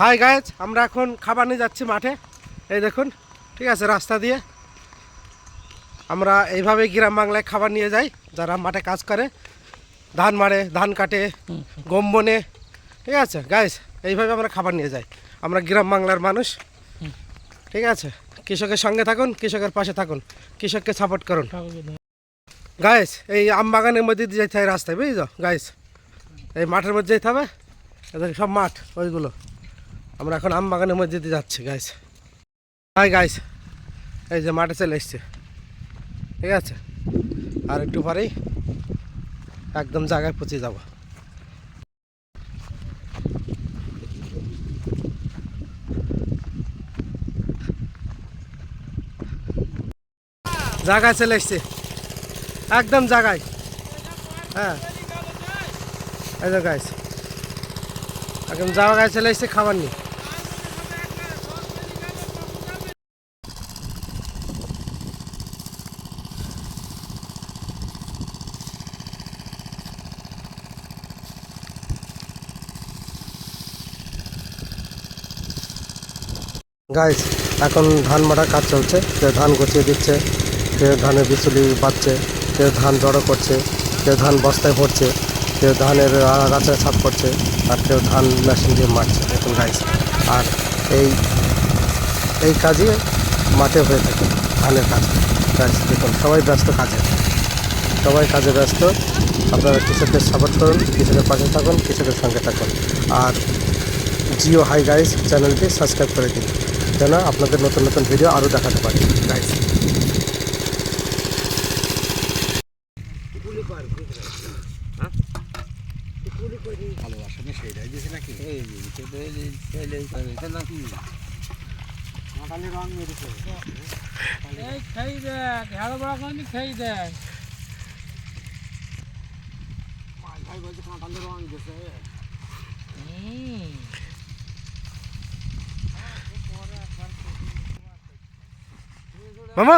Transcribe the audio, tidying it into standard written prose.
Hi guys, আমরা এখন খাবার নিয়ে যাচ্ছি মাঠে। এই দেখুন, ঠিক আছে, রাস্তা দিয়ে আমরা এইভাবে গ্রাম বাংলায় খাবার নিয়ে যাই। যারা মাঠে কাজ করে, ধান মারে, ধান কাটে, গম বনে, ঠিক আছে গাইজ, এইভাবে আমরা খাবার নিয়ে যাই। আমরা গ্রাম বাংলার মানুষ, ঠিক আছে। কৃষকের সঙ্গে থাকুন, কৃষকের পাশে থাকুন, কৃষককে সাপোর্ট করুন গাইজ। এই আম বাগানের মধ্যে দিয়ে যেতে হয় রাস্তায়, বুঝছো গাইজ। এই মাঠের মধ্যে যেতে হবে, এদের সব মাঠ ওইগুলো। আমরা এখন আম বাগানের মধ্যে দিয়ে যাচ্ছি গাইস। হাই গাইস, এই যে মাঠে চলে এসছে, ঠিক আছে। আর একটু পরেই একদম জায়গায় পৌঁছে যাব। জায়গায় চলে এসছে, একদম জায়গায়। হ্যাঁ, এই যে গাইস, একদম জায়গায় চলে এসছে খাবার নিয়ে। গাইস, এখন ধান মারার কাজ চলছে। কেউ ধান গছিয়ে দিচ্ছে, কেউ ধানের বিচুলি বাঁধছে, কেউ ধান জড়ো করছে, কেউ ধান বস্তায় ভরছে, কেউ ধানের আগাছা সাফ করছে, আর কেউ ধান মেশিন দিয়ে মারছে। দেখুন গাইস, আর এই এই কাজই মাঠে হয়ে থাকে, ধানের কাজ। গাইস দেখুন, সবাই ব্যস্ত কাজে, সবাই কাজে ব্যস্ত। আপনারা কৃষকদের সাপোর্ট করুন, কৃষকের পাশে থাকুন, কৃষকের সঙ্গে থাকুন। আর জিও হাই গাইস চ্যানেলটি সাবস্ক্রাইব করে দিন, যেন আপনাদের নতুন নতুন ভিডিও আরও দেখাতে পারি গাইস। মামা